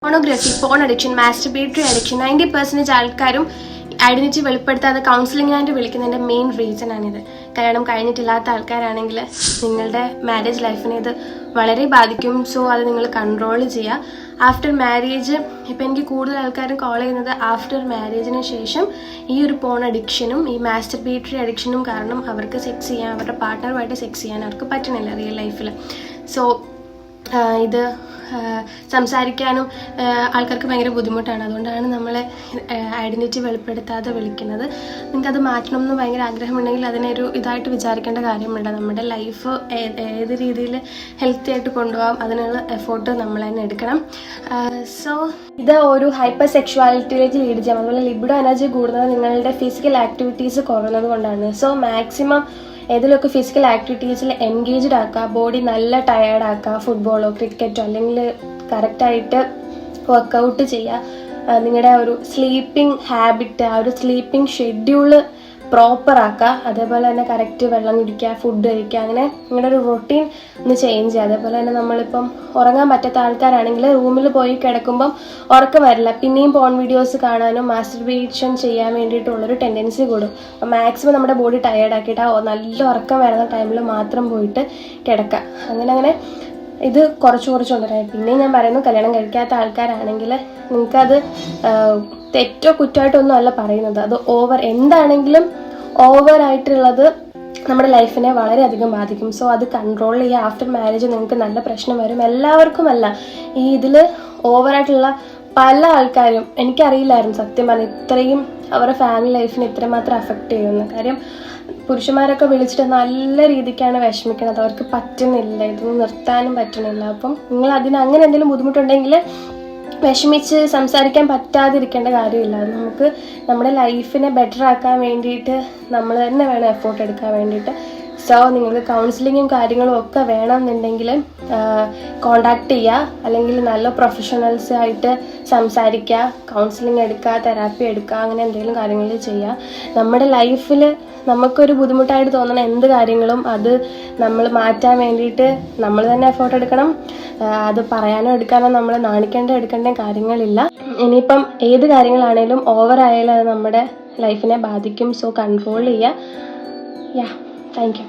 Pornography, porn addiction, മാസ്റ്റർബേറ്ററി addiction 90% ആൾക്കാരും identity വെളിപ്പെടുത്താതെ counselling ആയിട്ട് വിളിക്കുന്നതിൻ്റെ main reason ആണിത്. കാരണം കഴിഞ്ഞിട്ടില്ലാത്ത ആൾക്കാരാണെങ്കിൽ നിങ്ങളുടെ മാരേജ് ലൈഫിനെ ഇത് വളരെ ബാധിക്കും. സോ അത് നിങ്ങൾ കൺട്രോൾ ചെയ്യുക. ആഫ്റ്റർ മാരേജ് ഇപ്പം എനിക്ക് കൂടുതൽ ആൾക്കാരും കോൾ ചെയ്യുന്നത് ആഫ്റ്റർ മാരേജിന് ശേഷം ഈ ഒരു പോൺ അഡിക്ഷനും ഈ മാസ്റ്റർബേറ്ററി അഡിക്ഷനും കാരണം അവർക്ക് സെക്സ് ചെയ്യാൻ, അവരുടെ പാർട്ട്ണറുമായിട്ട് സെക്സ് ചെയ്യാൻ അവർക്ക് പറ്റണില്ല റിയൽ ലൈഫിൽ. സോ ഇത് സംസാരിക്കാനും ആൾക്കാർക്ക് ഭയങ്കര ബുദ്ധിമുട്ടാണ്. അതുകൊണ്ടാണ് നമ്മൾ ഐഡൻറ്റിറ്റി വെളിപ്പെടുത്താതെ വിളിക്കുന്നത്. നിങ്ങൾക്കത് മാറ്റണം എന്ന് ഭയങ്കര ആഗ്രഹമുണ്ടെങ്കിൽ അതിനൊരു ഇതായിട്ട് വിചാരിക്കേണ്ട കാര്യമുണ്ട്. നമ്മുടെ ലൈഫ് ഏത് രീതിയിൽ ഹെൽത്തി ആയിട്ട് കൊണ്ടുപോകാം അതിനുള്ള എഫേർട്ട് നമ്മൾ തന്നെ എടുക്കണം. സോ ഇത് ഒരു ഹൈപ്പർ സെക്ഷുവാലിറ്റിയിലേക്ക് ലീഡ് ചെയ്യാം. അതുപോലെ ലിബിഡോ എനർജി കൂടുന്നത് നിങ്ങളുടെ ഫിസിക്കൽ ആക്ടിവിറ്റീസ് കുറയുന്നത് കൊണ്ടാണ്. സോ മാക്സിമം ഏതിലൊക്കെ ഫിസിക്കൽ ആക്ടിവിറ്റീസിൽ എൻഗേജ്ഡ് ആക്കുക, ബോഡി നല്ല ടയേർഡ് ആക്കുക, ഫുട്ബോളോ ക്രിക്കറ്റോ അല്ലെങ്കിൽ കറക്റ്റായിട്ട് വർക്കൗട്ട് ചെയ്യുക, നിങ്ങളുടെ ഒരു സ്ലീപ്പിംഗ് ഹാബിറ്റ്, ആ ഒരു സ്ലീപ്പിംഗ് ഷെഡ്യൂള് പ്രോപ്പർ ആക്കുക, അതേപോലെ തന്നെ കറക്റ്റ് വെള്ളം കുടിക്കുക, ഫുഡ് കഴിക്കുക, അങ്ങനെ നിങ്ങളുടെ ഒരു റൊട്ടീൻ ഒന്ന് ചേഞ്ച് ചെയ്യുക. അതേപോലെ തന്നെ നമ്മളിപ്പം ഉറങ്ങാൻ പറ്റാത്ത ആൾക്കാരാണെങ്കിൽ റൂമിൽ പോയി കിടക്കുമ്പം ഉറക്കം വരില്ല, പിന്നെയും പോൺ വീഡിയോസ് കാണാനും മാസ്റ്റർബേഷൻ ചെയ്യാൻ വേണ്ടിയിട്ടുള്ളൊരു ടെൻഡൻസി കൂടും. അപ്പം മാക്സിമം നമ്മുടെ ബോഡി ടയേർഡ് ആക്കിയിട്ട് നല്ല ഉറക്കം വരുന്ന ടൈമിൽ മാത്രം പോയിട്ട് കിടക്കുക. അങ്ങനെ ഇത് കുറച്ച് കൊണ്ടുവരാം. പിന്നെ ഞാൻ പറയുന്നു, കല്യാണം കഴിക്കാത്ത ആൾക്കാരാണെങ്കിൽ നിങ്ങൾക്കത് തെറ്റോ കുറ്റമായിട്ടൊന്നും അല്ല പറയുന്നത്. അത് എന്താണെങ്കിലും ഓവറായിട്ടുള്ളത് നമ്മുടെ ലൈഫിനെ വളരെയധികം ബാധിക്കും. സോ അത് കൺട്രോൾ ചെയ്യുക. ആഫ്റ്റർ മാരേജ് നിങ്ങൾക്ക് നല്ല പ്രശ്നം വരും. എല്ലാവർക്കുമല്ല, ഈ ഇതിൽ ഓവറായിട്ടുള്ള പല ആൾക്കാരും, എനിക്കറിയില്ലായിരുന്നു സത്യം പറഞ്ഞാൽ ഇത്രയും അവരുടെ ഫാമിലി ലൈഫിനെ ഇത്രമാത്രം അഫക്റ്റ് ചെയ്യുമെന്ന്. കാര്യം പുരുഷന്മാരൊക്കെ വിളിച്ചിട്ട് നല്ല രീതിക്കാണ് വിഷമിക്കുന്നത്. അവർക്ക് പറ്റുന്നില്ല, ഇതൊന്നും നിർത്താനും പറ്റുന്നില്ല. അപ്പം നിങ്ങൾ അങ്ങനെ എന്തെങ്കിലും ബുദ്ധിമുട്ടുണ്ടെങ്കിൽ വിഷമിച്ച് സംസാരിക്കാൻ പറ്റാതിരിക്കേണ്ട കാര്യമില്ല. അത് നമുക്ക് നമ്മുടെ ലൈഫിനെ ബെറ്റർ ആക്കാൻ വേണ്ടിയിട്ട് നമ്മൾ തന്നെ വേണം എഫേർട്ട് എടുക്കാൻ വേണ്ടിയിട്ട്. സോ നിങ്ങൾക്ക് കൗൺസിലിങ്ങും കാര്യങ്ങളും ഒക്കെ വേണമെന്നുണ്ടെങ്കിൽ കോണ്ടാക്ട് ചെയ്യുക, അല്ലെങ്കിൽ നല്ല പ്രൊഫഷണൽസ് ആയിട്ട് സംസാരിക്കുക, കൗൺസിലിംഗ് എടുക്കുക, തെറാപ്പി എടുക്കുക, അങ്ങനെ എന്തെങ്കിലും കാര്യങ്ങൾ ചെയ്യുക. നമ്മുടെ ലൈഫിൽ നമുക്കൊരു ബുദ്ധിമുട്ടായിട്ട് തോന്നുന്ന എന്ത് കാര്യങ്ങളും അത് നമ്മൾ മാറ്റാൻ വേണ്ടിയിട്ട് നമ്മൾ തന്നെ എഫേർട്ട് എടുക്കണം. അത് പറയാനോ എടുക്കാനോ നമ്മൾ എടുക്കേണ്ട കാര്യങ്ങളില്ല. ഇനിയിപ്പം ഏത് കാര്യങ്ങളാണേലും ഓവറായാലും അത് നമ്മുടെ ലൈഫിനെ ബാധിക്കും. സോ കൺട്രോൾ ചെയ്യുക. Thank you.